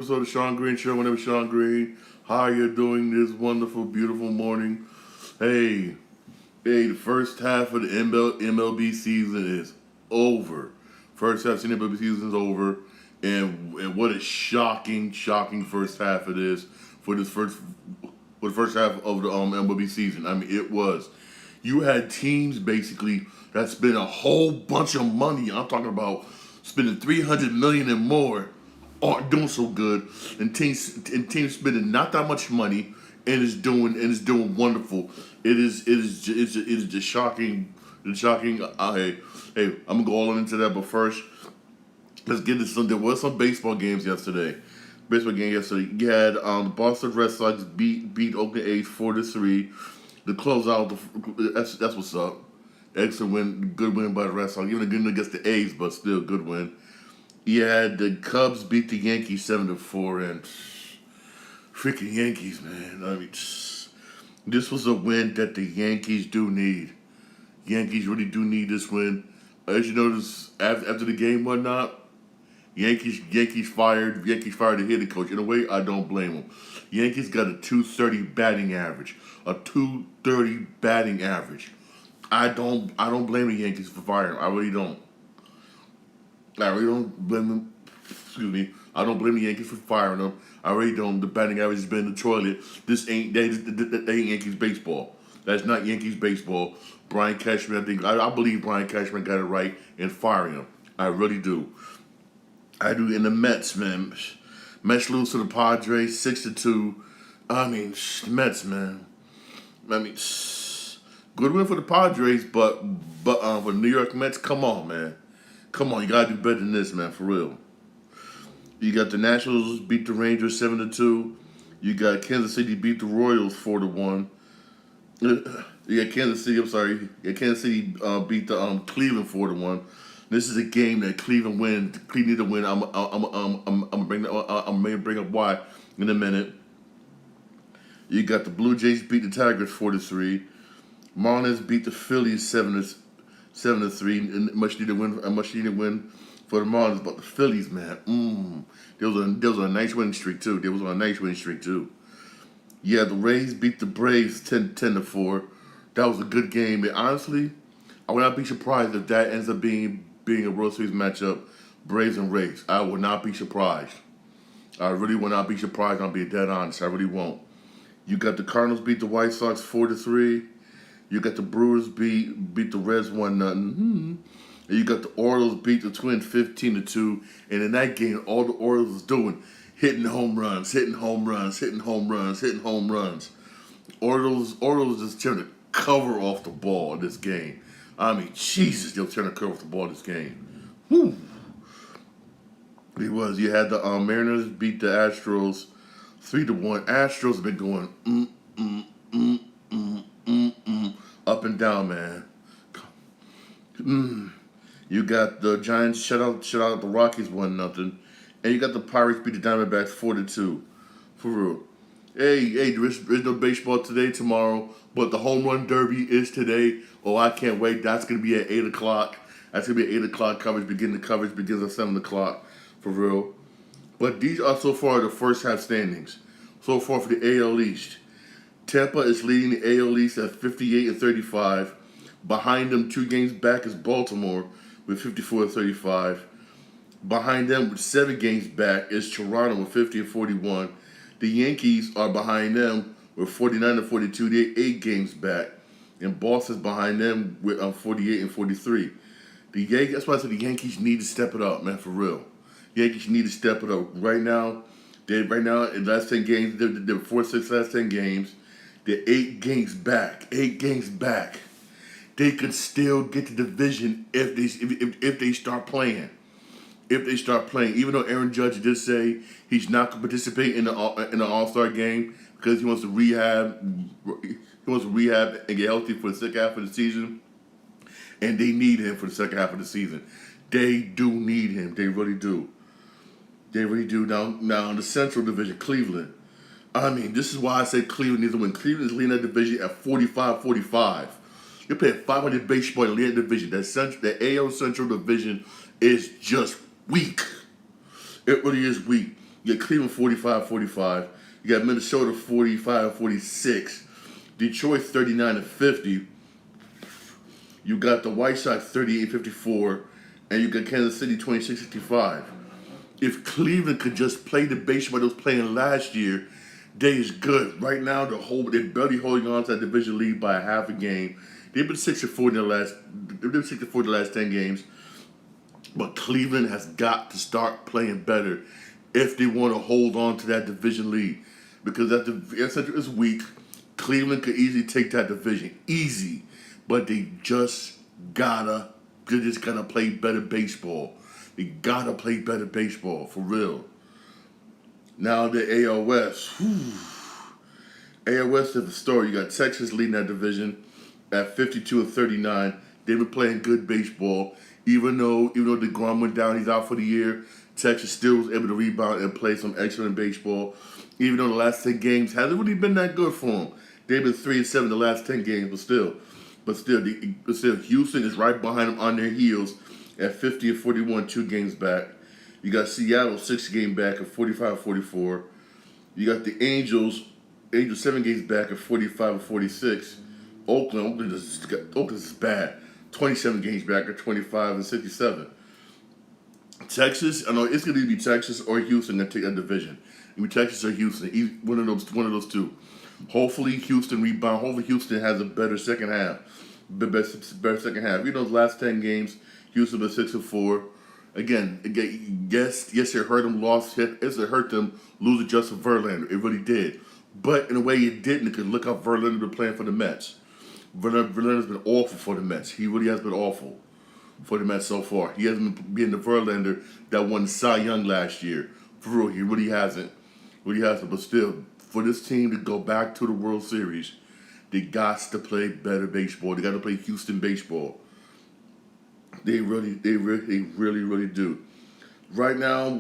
Episode of Sean Green Show. My name is Sean Green. How are you doing this wonderful, beautiful morning? Hey, the first half of the MLB season is over. First half of the MLB season is over, and what a shocking first half it is for the first half of the MLB season. I mean, it was. You had teams basically that spent a whole bunch of money. I'm talking about spending 300 million and more aren't doing so good, and teams spending not that much money and is doing wonderful. It is just shocking. It's shocking. Hey, I'm gonna go all into that, but first, let's get into some. There was some baseball games yesterday. Baseball game yesterday. You had the Boston Red Sox beat Oakland A's 4-3. The closeout. That's what's up. Excellent win. Good win by the Red Sox. Even a good win against the A's, but still good win. You had the Cubs beat the Yankees 7-4, and freaking Yankees, man. I mean, this was a win that the Yankees do need. Yankees really do need this win. As you notice, after the game, whatnot, Yankees fired the hitting coach. In a way, I don't blame them. Yankees got a 230 batting average. A 230 batting average. I don't blame the Yankees for firing them. I really don't. I really don't blame them. Excuse me. I don't blame the Yankees for firing them. I really don't. The batting average has been in the toilet. That ain't Yankees baseball. That's not Yankees baseball. Brian Cashman, I believe Brian Cashman got it right in firing him. I really do. I do. In the Mets, man. Mets lose to the Padres 6-2. I mean, Mets, man. I mean, good win for the Padres, but for the New York Mets, come on, man. Come on, you gotta do better than this, man, for real. You got the Nationals beat the Rangers 7-2. You got Kansas City beat the Royals 4-1. You got Kansas City. I'm sorry. Yeah, Kansas City beat the Cleveland 4-1. This is a game that Cleveland wins. Cleveland need to win. I'm gonna bring up why in a minute. You got the Blue Jays beat the Tigers 4-3. Marlins beat the Phillies 7-3, and much needed win for the Marlins. But the Phillies, man, there was a nice winning streak too. Yeah, the Rays beat the Braves 10-4. That was a good game. And honestly, I would not be surprised if that ends up being a World Series matchup, Braves and Rays. I would not be surprised. I really will not be surprised. I'll be dead honest. I really won't. You got the Cardinals beat the White Sox 4-3. You got the Brewers beat the Reds 1-0. And you got the Orioles beat the Twins 15-2. And in that game, all the Orioles was doing, hitting home runs. Orioles just trying to cover off the ball in this game. I mean, Jesus, they were trying to cover off the ball in this game. Whew. It was. You had the Mariners beat the Astros 3-1. Astros have been going up and down, man. You got the Giants shut out the Rockies 1-0, and you got the Pirates beat the Diamondbacks 4-2. For real. Hey, there's no baseball today, tomorrow, but the home run derby is today. Oh, I can't wait. That's gonna be at 8:00. That's gonna be at 8:00 coverage. The coverage begins at 7:00. For real. But these are so far the first half standings. So far for the AL East. Tampa is leading the AL East at 58-35. Behind them, 2 games back, is Baltimore with 54-35. Behind them, with 7 games back, is Toronto with 50-41. The Yankees are behind them with 49-42. They're 8 games back. And Boston's behind them with 48-43. That's why I said the Yankees need to step it up, man, for real. Yankees need to step it up. Right now, in the last 10 games, they're 4-6 last 10 games. They're 8 games back. 8 games back. They could still get the division if they start playing. Even though Aaron Judge did say he's not going to participate in the All-Star game because he wants to rehab. He wants to rehab and get healthy for the second half of the season. And they need him for the second half of the season. They do need him. They really do. Now in the Central Division, Cleveland. I mean, this is why I say Cleveland needs to win. Cleveland is leading that division at 45-45. You're playing 500 baseball in the leading division. The AL Central Division is just weak. It really is weak. You got Cleveland 45-45. You got Minnesota 45-46. Detroit 39-50. You got the White Sox 38-54. And you got Kansas City 26-65. If Cleveland could just play the baseball they was playing last year, they is good. Right now, they're barely holding on to that division lead by a half a game. They've been 6-4 in the last. They've been 6-4 in the last 10 games. But Cleveland has got to start playing better if they want to hold on to that division lead. Because if the Air Central is weak, Cleveland could easily take that division. Easy. But they just gotta play better baseball. They gotta play better baseball, for real. Now the AL West. AL West is the story. You got Texas leading that division at 52-39. They've been playing good baseball. Even though DeGrom went down, he's out for the year, Texas still was able to rebound and play some excellent baseball. Even though the last 10 games hasn't really been that good for them. They've been 3-7 the last 10 games, but still, Houston is right behind them on their heels at 50-41, 2 games back. You got Seattle 6 games back at 45-44. You got the Angels 7 games back at 45-46. Oakland is bad. 27 games back at 25-67. Texas, I know it's going to be Texas or Houston that take that division. It'll be Texas or Houston, one of those two. Hopefully Houston rebound. Hopefully Houston has a better second half. Better second half. The last 10 games, Houston was 6-4. Again, yes, it hurt them. It hurt them losing Justin Verlander. It really did. But in a way, it didn't, because look how Verlander been playing for the Mets. Verlander's been awful for the Mets. He really has been awful for the Mets so far. He hasn't been being the Verlander that won Cy Young last year. For real, he really hasn't. But still, for this team to go back to the World Series, they got to play better baseball. They got to play Houston baseball. They really do. Right now,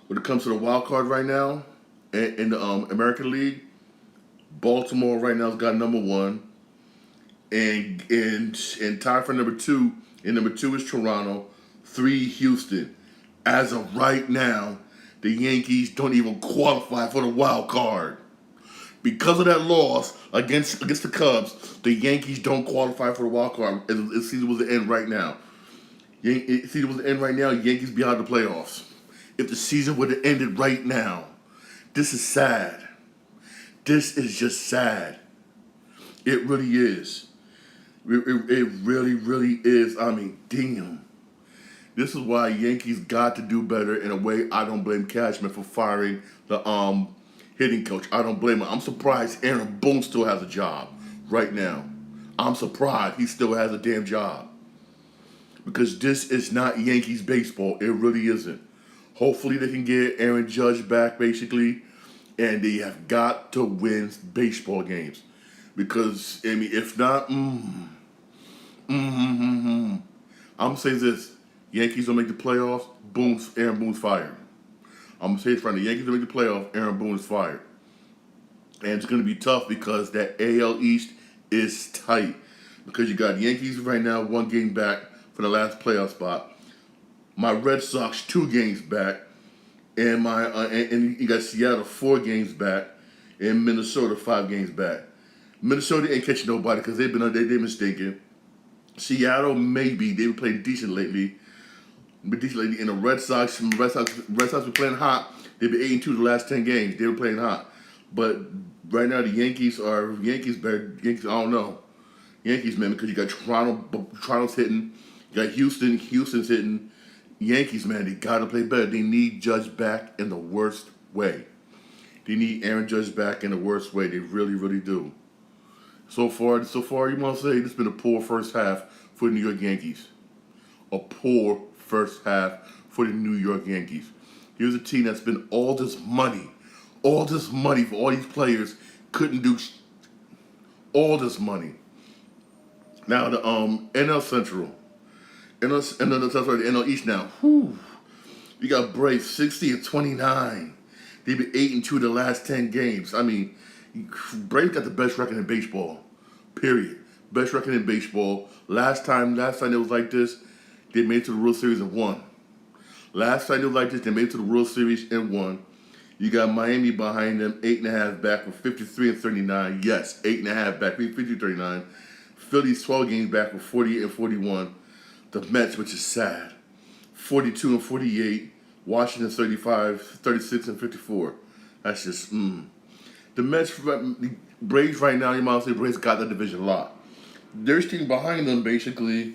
when it comes to the wild card right now, in the American League, Baltimore right now has got number 1. And tied for number 2. And number 2 is Toronto. 3, Houston. As of right now, the Yankees don't even qualify for the wild card. Because of that loss against the Cubs, the Yankees don't qualify for the wild card. The season was to end right now. Yankees beyond the playoffs. If the season would have ended right now, this is sad. This is just sad. It really is. It really is. I mean, damn. This is why Yankees got to do better. In a way, I don't blame Cashman for firing the hitting coach. I don't blame him. I'm surprised Aaron Boone still has a job right now. I'm surprised he still has a damn job. Because this is not Yankees baseball. It really isn't. Hopefully they can get Aaron Judge back, basically. And they have got to win baseball games. Because, I mean, if not, I'm going to say this. Yankees don't make the playoffs, Aaron Boone's fired. I'm going to say this right now. Yankees don't make the playoffs, Aaron Boone is fired. And it's going to be tough because that AL East is tight. Because you got Yankees right now 1 game back for the last playoff spot. My Red Sox 2 games back. And and you got Seattle 4 games back. And Minnesota 5 games back. Minnesota ain't catching nobody because they've been stinking. Seattle, maybe. They've been playing decent lately. And the Red Sox been playing hot. They've been 8-2 the last 10 games. They've been playing hot. But right now the Yankees better. Yankees, I don't know. Yankees, man, because you got Toronto's hitting. You got Houston's hitting. Yankees, man, they got to play better. They need Judge back in the worst way. They need Aaron Judge back in the worst way. They really do. So far, you want to say this has been a poor first half for the New York Yankees. A poor first half for the New York Yankees. Here's a team that's spent all this money for all these players, couldn't do all this money. Now the NL Central, the NL East now. Whew. You got Braves 60-29. They've been 8-2 the last 10 games. I mean, Braves got the best record in baseball. Period. Best record in baseball. Last time it was like this, they made it to the World Series and won. Last time it was like this, they made it to the World Series and won. You got Miami behind them, 8.5 back with 53 and 39. Yes, 8.5 back, 50 39. Philly's 12 games back with 48 and 41. The Mets, which is sad, 42 and 48. Washington 35, 36 and 54. That's just, The Mets, Braves right now, you might say Braves got the division locked. Their team behind them basically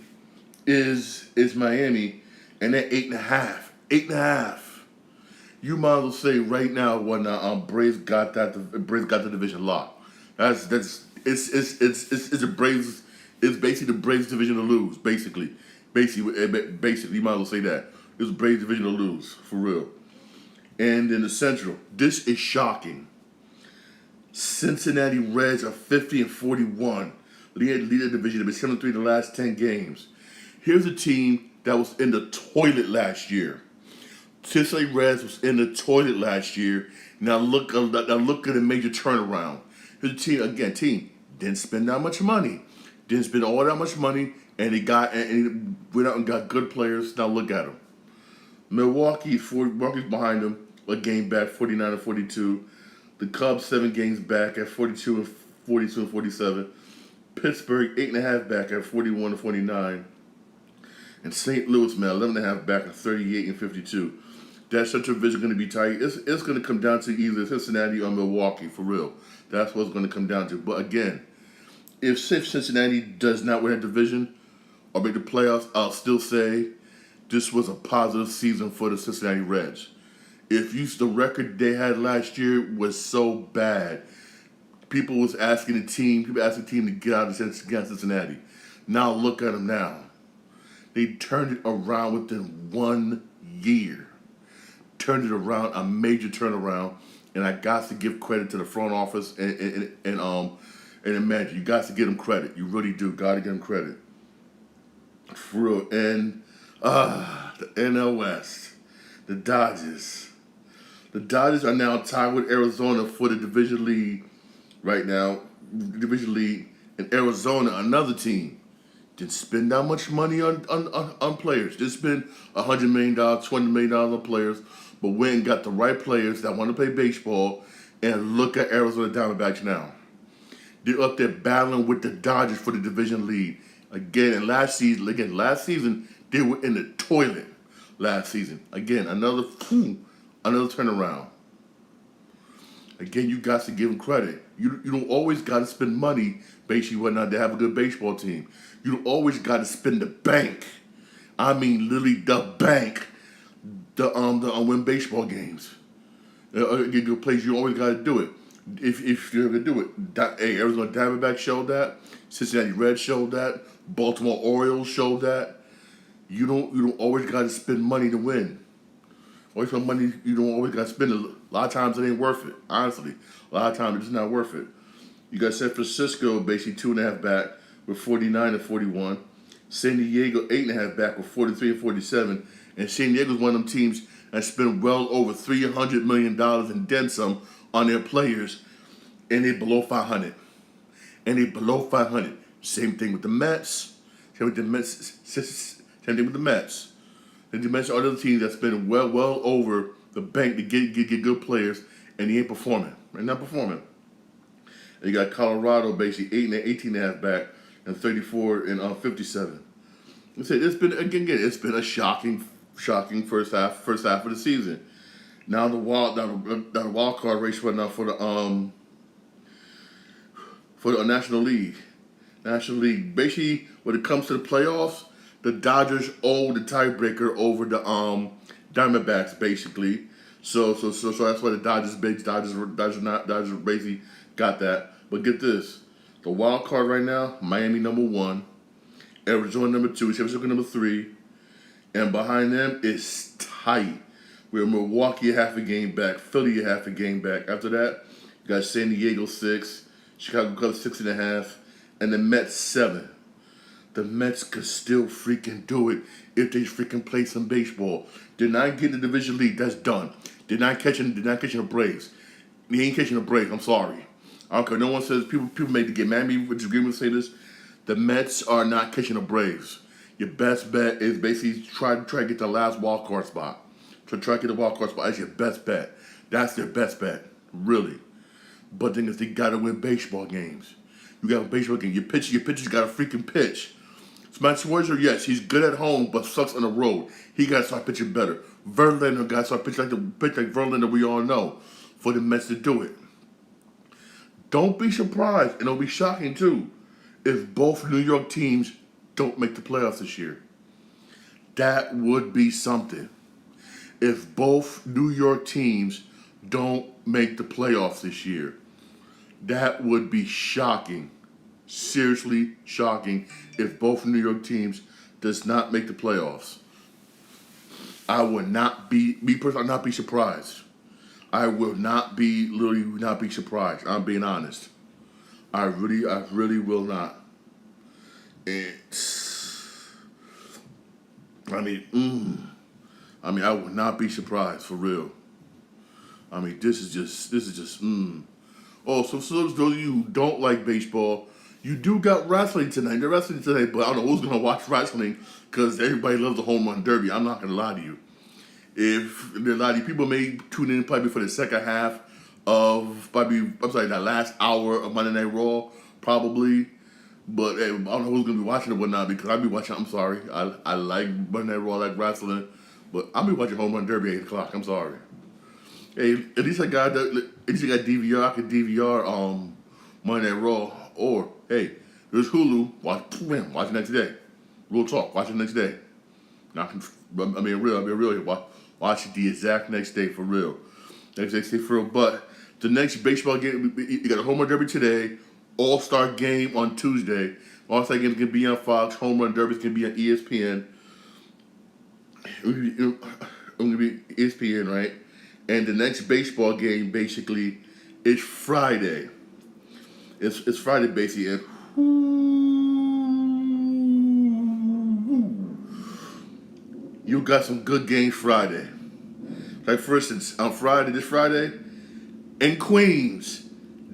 is Miami, and they're 8.5. 8.5. You might as well say right now when Braves got the division locked. It's a Braves. It's basically the Braves division to lose. Basically, you might as well say that it's Braves division to lose for real. And in the Central, this is shocking. Cincinnati Reds are 50 and 41. Lead the division. They've been 7-3 the last 10 games. Here's a team that was in the toilet last year. Cincinnati Reds was in the toilet last year. Now look at a major turnaround. Here's a team didn't spend that much money, didn't spend all that much money, and they went out and got good players. Now look at them. Milwaukee's behind them, a game back, 49 and 42. The Cubs 7 games back at 42 and 47. Pittsburgh 8.5 back at 41 and 49. And St. Louis, man, 11.5 back at 38 and 52. That Central Division going to be tight. It's going to come down to either Cincinnati or Milwaukee, for real. That's what it's going to come down to. But again, if Cincinnati does not win that division or make the playoffs, I'll still say this was a positive season for the Cincinnati Reds. The record they had last year was so bad, people asking the team to get out of Cincinnati. Now look at them now. They turned it around within 1 year. Turned it around, a major turnaround, and I got to give credit to the front office and the manager. You got to give them credit. You really do. Got to give them credit. For real. And the NL West, the Dodgers. The Dodgers are now tied with Arizona for the division lead right now. Division lead. And Arizona, another team, didn't spend that much money on players. Didn't spend $100 million, $20 million on players, but went and got the right players that want to play baseball. And look at Arizona Diamondbacks now. They're up there battling with the Dodgers for the division lead. Again, last season, they were in the toilet last season. Again, another turnaround. Again, you got to give them credit. You don't always got to spend money, basically, whatnot, to have a good baseball team. You don't always got to spend the bank. I mean, literally the bank. To win baseball games. Get good plays. You always got to do it. If you're gonna do it, Arizona Diamondbacks showed that. Cincinnati Reds showed that. Baltimore Orioles showed that. You don't always got to spend money to win. Always spend money. You don't always got to spend it. A lot of times it ain't worth it. Honestly, a lot of times it's not worth it. You got San Francisco basically 2.5 back with 49 and 41. San Diego 8.5 back with 43 and 47. And San Diego's one of them teams that spent well over $300 million and then some on their players, and they below 500. Same thing with the Mets. Same thing with the Mets. And the Mets are other teams that spend well over the bank to get good players, and they ain't performing. They're not performing. And you got Colorado basically 18.5 back and 34 and 57. It's been a shocking first half of the season. Now the wild card race right now for the National League. Basically, when it comes to the playoffs, the Dodgers own the tiebreaker over the Diamondbacks basically. So that's why the Dodgers basically got that. But get this, the wild card right now: Miami number 1, Arizona number 2, San Francisco number 3, and behind them is tight. We're Milwaukee half a game back, Philly half a game back. After that, you got San Diego 6, Chicago Cubs 6.5, and the Mets 7. The Mets could still freaking do it if they freaking play some baseball. Did not get the division lead. That's done. Did not catching the Braves. He ain't catching the Braves. I'm sorry. I don't care. No one says people may get mad at me with agreement to say this. The Mets are not catching the Braves. Your best bet is basically try to get the last wild card spot. Try to get the wild card spot. That's your best bet. That's their best bet, really. But then they gotta win baseball games. You got a baseball game. Your pitcher's got a freaking pitch. Spencer Scherzer, yes, he's good at home, but sucks on the road. He got to start pitching better. Verlander got to start pitching like Verlander we all know for the Mets to do it. Don't be surprised, and it'll be shocking too, if both New York teams don't make the playoffs this year. That would be something. If both New York teams don't make the playoffs this year, that would be shocking. Seriously shocking if both New York teams does not make the playoffs. I would not be, me personally, I'll not be surprised. I will not be, literally not be surprised. I'm being honest. I really will not. It's, I mean, I would not be surprised for real. I mean, this is just. Oh, so those of you who don't like baseball, you do got wrestling tonight. They're wrestling tonight, but I don't know who's gonna watch wrestling because everybody loves the home run derby. I'm not gonna lie to you. If there are a lot of people may tune in probably for the second half of that last hour of Monday Night Raw, probably. But hey, I don't know who's gonna be watching it or not because I'll be watching. I'm sorry, I like Monday Night Raw, I like wrestling, but I'll be watching Home Run Derby at 8 o'clock. I'm sorry. Hey, at least I got DVR. I can DVR Monday Night Raw. Or hey, there's Hulu. Watch it next day. Real talk. Watch it next day. Now I'll be real here. Watch it the exact next day for real. Next day for real. But the next baseball game, you got a Home Run Derby today. All-Star game on Tuesday. All-Star games can be on Fox. Home Run Derbies can be on ESPN. It's gonna be ESPN, right? And the next baseball game basically is Friday. It's Friday basically, and you got some good games Friday. Like for instance, on this Friday, in Queens,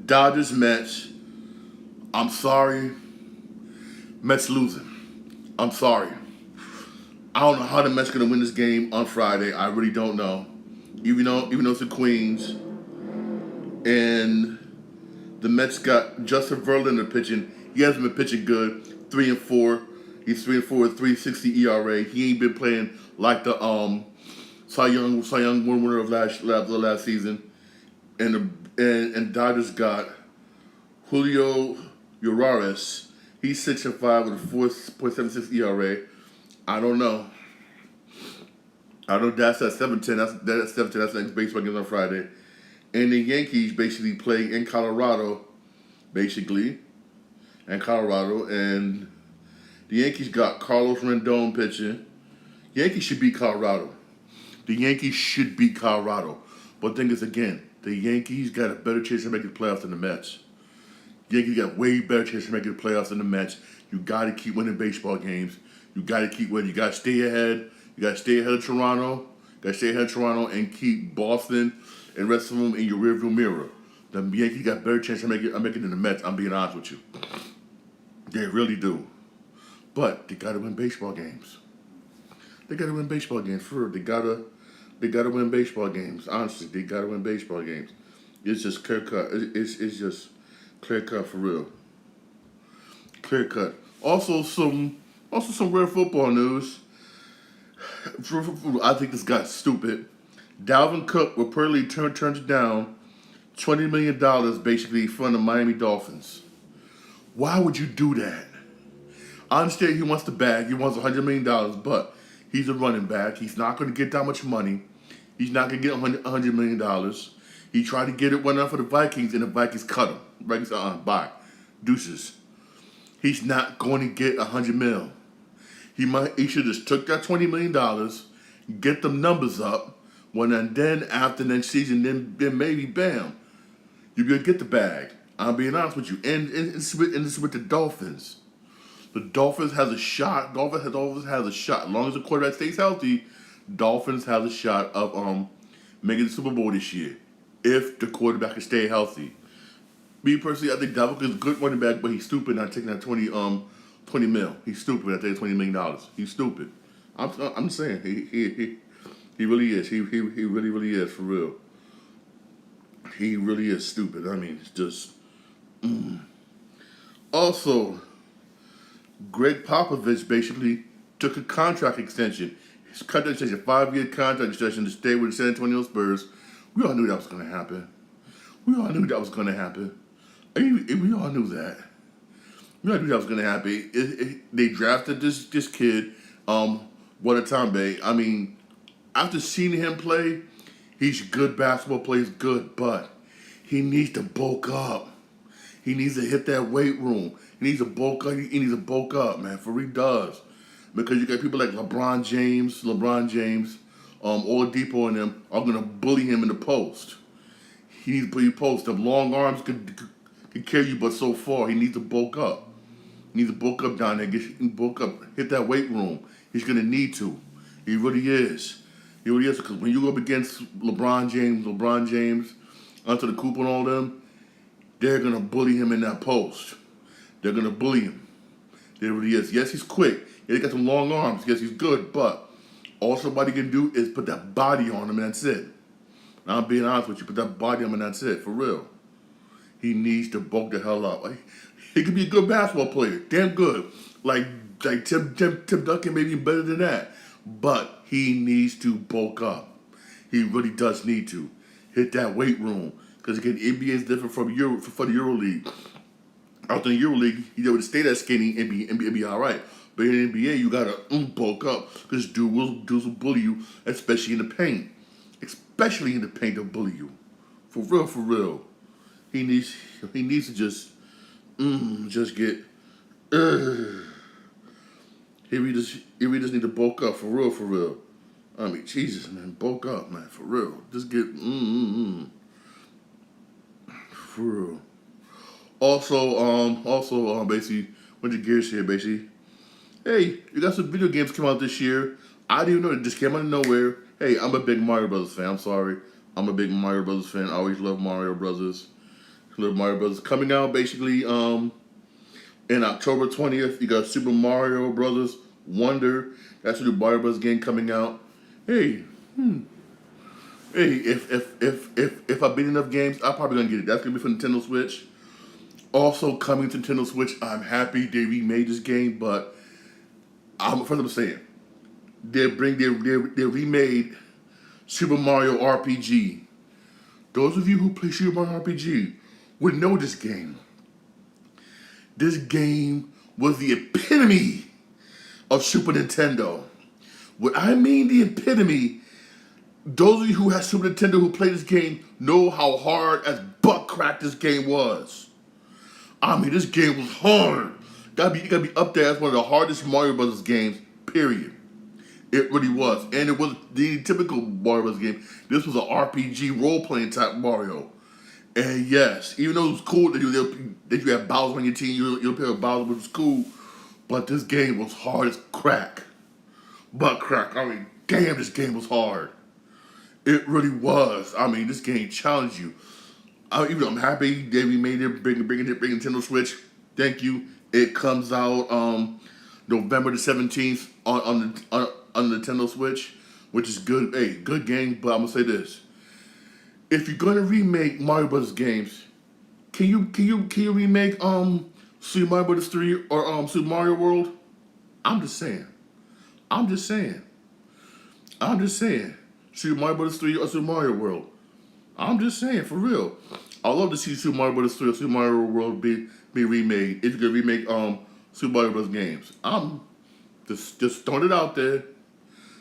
Dodgers Mets. I'm sorry, Mets losing. I'm sorry. I don't know how the Mets gonna win this game on Friday. I really don't know. Even though it's in Queens, and the Mets got Justin Verlander pitching. He hasn't been pitching good. 3-4. He's 3-4 with 3.60 ERA. He ain't been playing like the Cy Young winner of last season. And Dodgers got Julio Urias. He's 6-5 with a 4.76 ERA. I don't know. I know that's at 7-10. That's 7-10. That's the next baseball game on Friday. And the Yankees basically play in Colorado. And the Yankees got Carlos Rendon pitching. Yankees should beat Colorado. But the thing is, again, the Yankees got a better chance of making the playoffs than the Mets. The Yankees got way better chance of making the playoffs than the Mets. You got to keep winning baseball games. You got to keep winning. You got to stay ahead. You got to stay ahead of Toronto. And keep Boston and the rest of them in your rearview mirror. The Yankees got a better chance of making it than the Mets. I'm being honest with you. They really do. But they got to win baseball games. For real. They gotta win baseball games. Honestly, they gotta win baseball games. It's just clear cut. It's just clear cut for real. Clear cut. Also some real football news. I think this guy's stupid. Dalvin Cook reportedly turns down $20 million basically from the Miami Dolphins. Why would you do that? I understand he wants the bag. He wants $100 million, but he's a running back. He's not going to get that much money. He's not going to get $100 million. He tried to get it one up for the Vikings, and the Vikings cut him. Vikings bye. Deuces. He's not going to get $100 million. He should have just took that $20 million, get them numbers up, and then after next season, then maybe bam, you're going to get the bag. I'm being honest with you. And it's with the Dolphins. The Dolphins has a shot. Dolphins has a shot. As long as the quarterback stays healthy, Dolphins has a shot of making the Super Bowl this year. If the quarterback can stay healthy. Me personally, I think Dalvin is a good running back, but he's stupid not taking that 20 mil. He's stupid not taking $20 million. He's stupid. I'm saying he really is. He really is for real. He really is stupid. I mean, it's just. Also, Greg Popovich basically took a contract extension. His contract extension, 5-year contract extension to stay with the San Antonio Spurs. We all knew that was going to happen. We all knew that was going to happen. We all knew that. We all knew that was going to happen. They drafted this kid, Watatambe. I mean, after seeing him play, he's a good basketball player, he's good, but he needs to bulk up. He needs to hit that weight room. He needs to bulk up. He needs to bulk up, man. For he does, because you got people like LeBron James, Oladipo, and them are gonna bully him in the post. He needs to play post. The long arms can carry you, but so far he needs to bulk up. He needs to bulk up down there. Bulk up. Hit that weight room. He's gonna need to. He really is. He really is, because when you go up against LeBron James, onto the Cooper and all them, they're going to bully him in that post. They're going to bully him. There really is. Yes, he's quick. Yeah, he got some long arms. Yes, he's good. But all somebody can do is put that body on him and that's it. And I'm being honest with you. Put that body on him and that's it. For real. He needs to bulk the hell up. He could be a good basketball player. Damn good. Like Tim Duncan, maybe better than that. But he needs to bulk up. He really does need to. Hit that weight room. Because again, the NBA is different from the EuroLeague. Out in the EuroLeague, you able to stay that skinny and be all right. But in the NBA, you gotta bulk up, because dudes will bully you, especially in the paint. Especially in the paint, they'll bully you. For real. He needs to just get. He really just need to bulk up for real. I mean, Jesus, man, bulk up, man, for real. Just get for real. Also, basically, went to Gears here, basically. Hey, you got some video games come out this year. I didn't even know it just came out of nowhere. Hey, I'm a big Mario Brothers fan. I'm sorry. I'm a big Mario Brothers fan. I always love Mario Brothers. Coming out, basically, in October 20th, you got Super Mario Brothers Wonder. That's the new Mario Brothers game coming out. Hey, if I beat enough games, I'm probably gonna get it. That's gonna be for Nintendo Switch. Also coming to Nintendo Switch, I'm happy they remade this game, but I'm saying they remade Super Mario RPG. Those of you who play Super Mario RPG would know this game. This game was the epitome of Super Nintendo. What I mean the epitome, those of you who have Super Nintendo who play this game know how hard as butt crack this game was. I mean, this game was hard. It gotta be up there as one of the hardest Mario Brothers games, period. It really was. And it was the typical Mario Brothers game. This was an RPG role-playing type Mario. And yes, even though it was cool that you had Bowser on your team, you play with Bowser, which was cool, but this game was hard as crack. Butt crack. I mean, damn, this game was hard. It really was. I mean, this game challenged you. Even though I'm happy that we made it, bring Nintendo Switch. Thank you. It comes out November the 17th on the Nintendo Switch, which is good. Hey, good game. But I'm gonna say this: if you're gonna remake Mario Brothers games, can you remake Super Mario Brothers 3 or Super Mario World? I'm just saying. Super Mario Brothers 3 or Super Mario World. I'm just saying, for real. I'd love to see Super Mario Brothers 3 or Super Mario World be remade. If you could remake Super Mario Bros. Games. I'm just throwing it out there.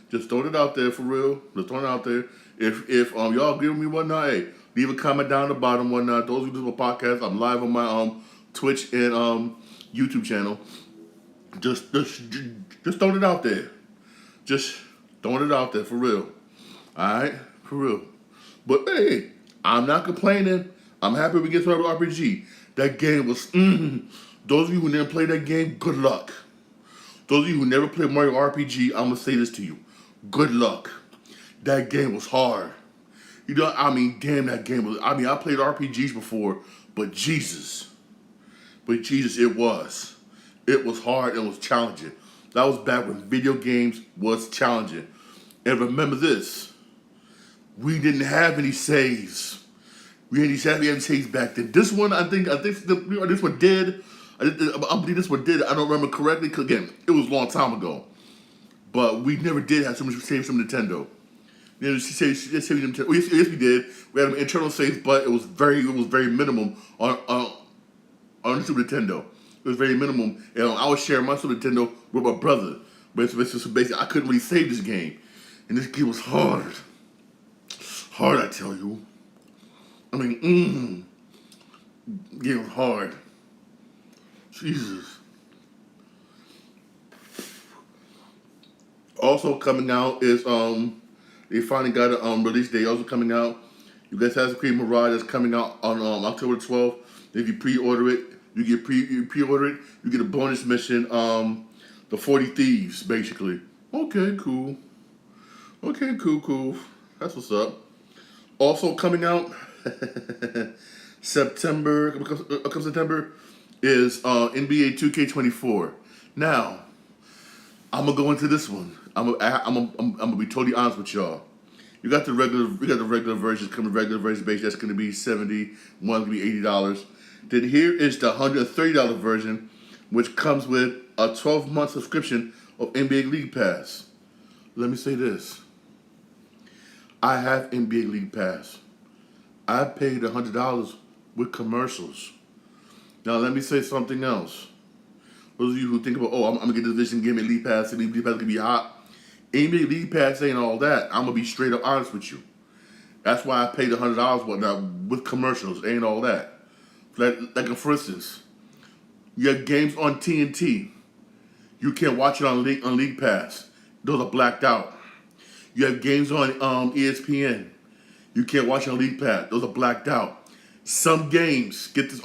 Just throwing it out there, for real. Just throwing it out there. If y'all agree with me, whatnot, hey, leave a comment down the bottom, whatnot. Those who do the podcast, I'm live on my Twitch and YouTube channel. Just throwing it out there. Just throwing it out there, for real. Alright? For real. But hey, I'm not complaining. I'm happy we get started with RPG. That game was, those of you who never played that game, good luck. Those of you who never played Mario RPG, I'm going to say this to you. Good luck. That game was hard. You know, I mean, damn, that game was, I played RPGs before, but Jesus, it was. It was hard, it was challenging. That was back when video games was challenging. And remember this, we didn't have any saves. We had these happy tapes back then. This one, this one did. I believe this one did. I don't remember correctly. 'Cause again, it was a long time ago. But we never did have so much saves from Nintendo. You know, saves from Nintendo. Yes, we did. We had internal saves, but it was very minimum on Super Nintendo. It was very minimum. And I was sharing my Super Nintendo with my brother. But so basically, I couldn't really save this game. And this game was hard. Hard, I tell you. I mean, game was hard. Jesus. Also coming out is they finally got a release date. Also coming out, you got Assassin's Creed Mirage that's coming out on October 12th. If you pre-order it, you pre-order it, you get a bonus mission, the 40 Thieves, basically. Okay, cool. Okay, cool. That's what's up. Also coming out September is NBA 2K24. Now, I'm gonna go into this one. I'm gonna be totally honest with y'all. We got the regular version coming, regular version base. That's gonna be $70. One's gonna be $80. Then here is the $130 version, which comes with a 12-month subscription of NBA League Pass. Let me say this. I have NBA League Pass. I paid $100 with commercials. Now let me say something else. Those of you who think about, I'm gonna get this vision, give me a League Pass, and League Pass gonna be hot. NBA League Pass ain't all that. I'm gonna be straight up honest with you. That's why I paid $100 with commercials. Ain't all that. Like for instance, you have games on TNT. You can't watch it on League Pass. Those are blacked out. You have games on ESPN. You can't watch it on League Pass. Those are blacked out. Some games, get this,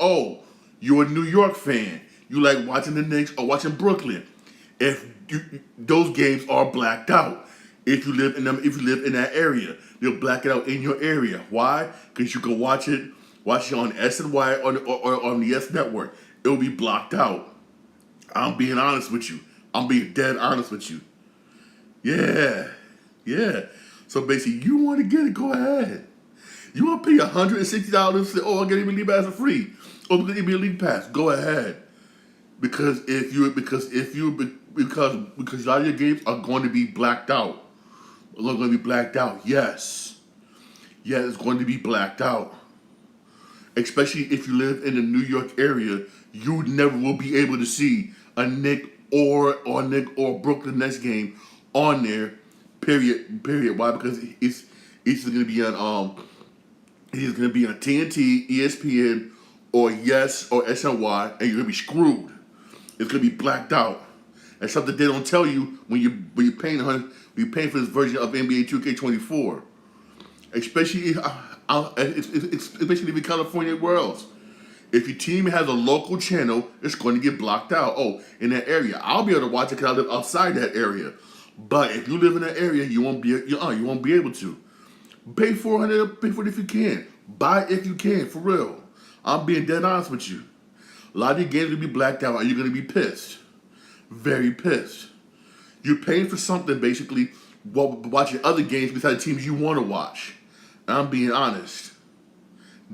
you're a New York fan. You like watching the Knicks or watching Brooklyn. Those games are blacked out. If you live in that area, they'll black it out in your area. Why? Because you can watch it on SNY or on the S Network. It'll be blocked out. I'm being honest with you. I'm being dead honest with you. Yeah. So basically, you want to get it, go ahead. You want to pay $160 say, I'll get NBA League Pass for free. Or get NBA League Pass, go ahead. Because a lot of your games are going to be blacked out. They're going to be blacked out. Yes, it's going to be blacked out. Especially if you live in the New York area, you never will be able to see a Knick or Brooklyn Nets game on there. Period. Why? Because it's going to be on TNT, ESPN, or Yes or SNY, and you're going to be screwed. It's going to be blacked out. That's something they don't tell you when you're paying for this version of NBA 2K24. Especially especially in California, where else? If your team has a local channel, it's going to get blocked out. In that area, I'll be able to watch it because I live outside that area. But if you live in that area, you won't be able to. Pay $400, pay for it if you can. Buy it if you can, for real. I'm being dead honest with you. A lot of your games will be blacked out, and you're going to be pissed. Very pissed. You're paying for something, basically, while watching other games besides teams you want to watch. And I'm being honest.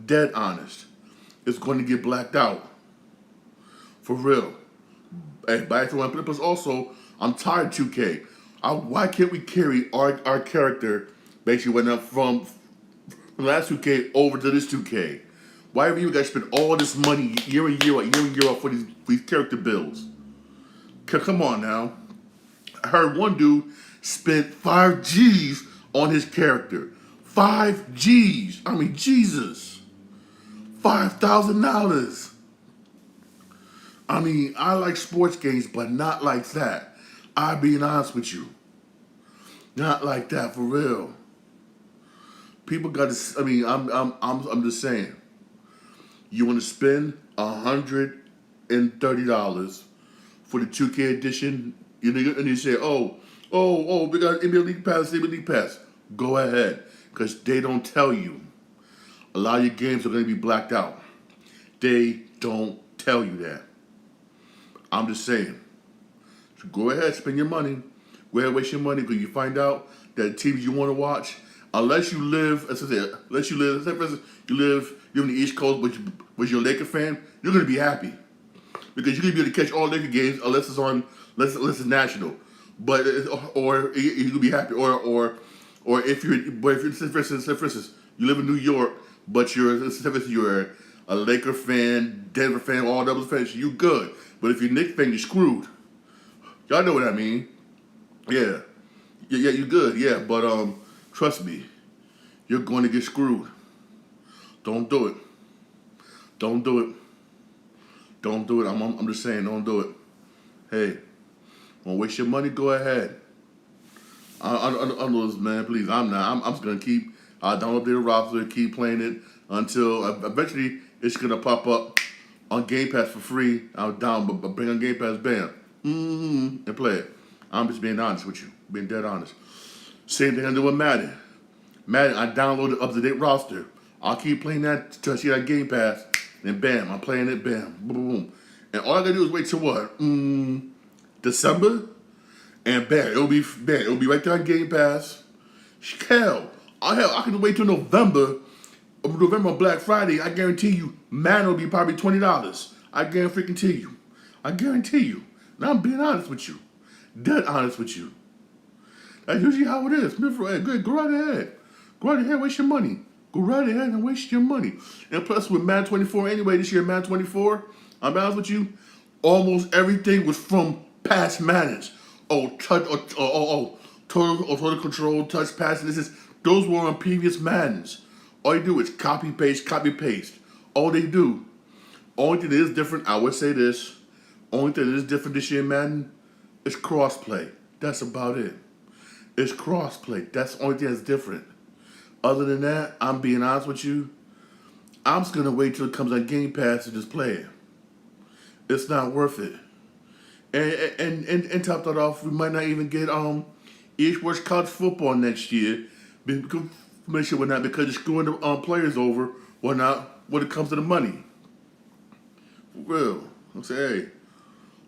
Dead honest. It's going to get blacked out. For real. Hey, buy it for one. Plus also, I'm tired of 2K. Why can't we carry our character, basically, went up from last 2K over to this 2K? Why have you guys spend all this money year in year out for these character builds? Come on now. I heard one dude spent 5 G's on his character. 5 G's. I mean, Jesus. $5,000. I mean, I like sports games, but not like that. I'm being honest with you. Not like that, for real. People got to. I mean, I'm just saying. You want to spend $130 for the 2K edition, and you say, we got NBA League Pass. Go ahead, because they don't tell you. A lot of your games are going to be blacked out. They don't tell you that. I'm just saying. So go ahead, spend your money. Go ahead, waste your money, because you find out that teams you want to watch, unless you live, as I said, unless you live, say for instance, you're on the East Coast, but you're a Laker fan, you're gonna be happy because you're gonna be able to catch all Laker games unless it's on, unless it's national. But or you could be happy, or if you're say for instance, you live in New York, but you're a Laker fan, Denver fan, all double fans, you good. But if you're a Knicks fan, you're screwed. Y'all know what I mean? Yeah, yeah, you good. Yeah, but trust me, you're going to get screwed. Don't do it. Don't do it. Don't do it. I'm just saying, don't do it. Hey, want to waste your money? Go ahead. I know this, man. Please, I'm not. I'm just gonna keep. I download their roster, keep playing it until eventually it's gonna pop up on Game Pass for free. I'll but bring on Game Pass, bam, and play it. I'm just being honest with you, being dead honest. Same thing I do with Madden. Madden, I downloaded up to date roster. I'll keep playing that till I see that Game Pass, and bam, I'm playing it, bam, boom, boom. And all I gotta do is wait till what? December? And bam, it'll be right there on Game Pass. Hell, I can wait till November on Black Friday. I guarantee you, man, will be probably $20. I guarantee you. I guarantee you. Now I'm being honest with you, dead honest with you. That's usually how it is. Hey, good, go right ahead. Go right ahead, waste your money. Go right ahead and waste your money. And plus, with Madden 24 anyway, this year Madden 24, I'll be honest with you, almost everything was from past Maddens. Total control, touch passes. Those were on previous Maddens. All you do is copy paste. All they do. Only thing that is different, I would say this. Only thing that is different this year in Madden is crossplay. That's about it. It's crossplay. That's the only thing that's different. Other than that, I'm being honest with you. I'm just gonna wait till it comes on Game Pass to just play it. It's not worth it. And top that off, we might not even get esports college football next year. Because it's screwing the players over or not when it comes to the money. For real. I'm saying, hey,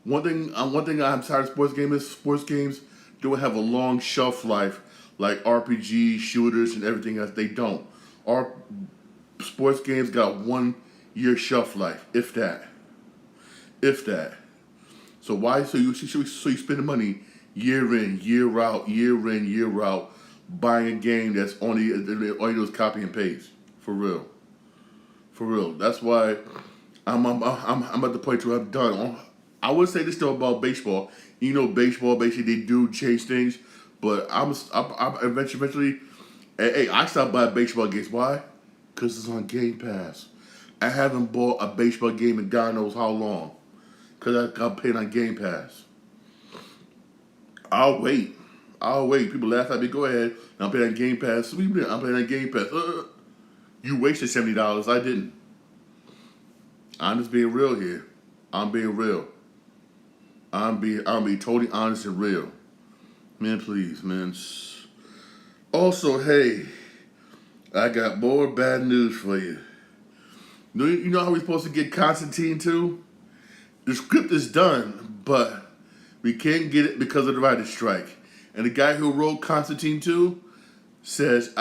one thing I'm tired of sports games don't have a long shelf life like RPG, shooters, and everything else. They don't. Our sports games got 1 year shelf life, if that. If that. So why? So you spend the money year in, year out, buying a game that's all you do is copy and paste. For real. That's why I'm at the point where I'm done. I would say this though about baseball. You know, baseball basically they do change things, but I'm eventually. Hey, I stopped buying baseball games. Why? Because it's on Game Pass. I haven't bought a baseball game in God knows how long. Because I got paid on Game Pass. I'll wait. People laugh at me. Go ahead. I'm paying on Game Pass. I'm paying on Game Pass. You wasted $70. I didn't. I'm just being real here. I'm being real. I'm being totally honest and real. Man, please, man. Also, hey, I got more bad news for you. You know how we're supposed to get Constantine too? The script is done, but we can't get it because of the writer's strike. And the guy who wrote Constantine 2 says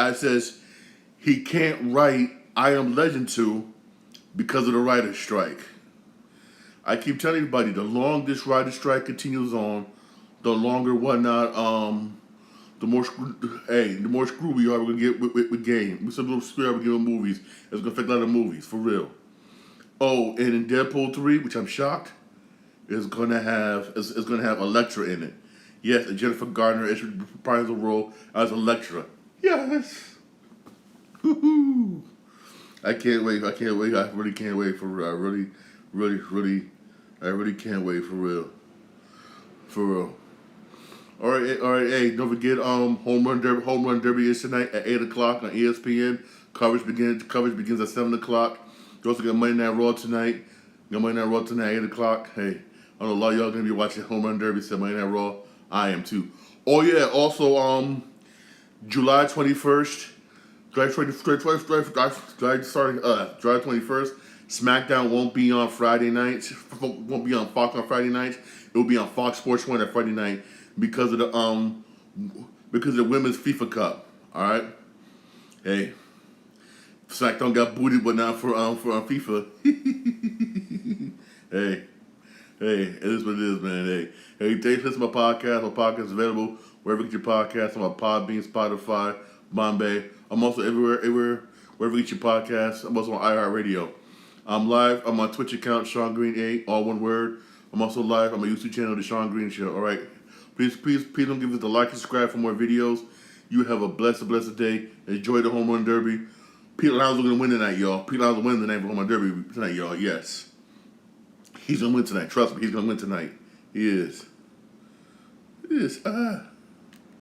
he can't write I Am Legend 2 because of the writer's strike. I keep telling everybody, the longer this writer's strike continues on, the longer the more screw we are gonna get with game. We're some little screw we're giving movies. It's gonna affect a lot of movies, for real. Oh, and in Deadpool 3, which I'm shocked, is gonna have Elektra in it. Yes, Jennifer Garner is reprising the role as Elektra. Yes. Woohoo! I can't wait. I really can't wait for real. I really can't wait for real. For real. All right. Hey, don't forget, Home Run Derby is tonight at 8:00 on ESPN. Coverage begins at 7:00. You also got Monday Night Raw tonight. At 8:00. Hey, I know a lot of y'all gonna be watching Home Run Derby. So Monday Night Raw. I am too. Oh yeah. Also, July 21st. July 21st. SmackDown won't be on Friday nights. Won't be on Fox on Friday nights. It will be on Fox Sports 1 on Friday night because of the women's FIFA Cup. All right. Hey, SmackDown got booted, but not for FIFA. Hey, it is what it is, man. Hey, thanks for listening to my podcast. My podcast is available wherever you get your podcast. I'm on Podbean, Spotify, Bombay. I'm also everywhere, wherever you get your podcast. I'm also on iHeartRadio. I'm live. I'm on Twitch account, Sean Green 8, all one word. I'm also live on my YouTube channel, The Sean Green Show. All right. Please don't give us a like and subscribe for more videos. You have a blessed day. Enjoy the home run derby. Pete Alonso going to win tonight, y'all. Pete Alonso wins the home run derby tonight, y'all. Yes. He's going to win tonight. Trust me, he's going to win tonight. He is.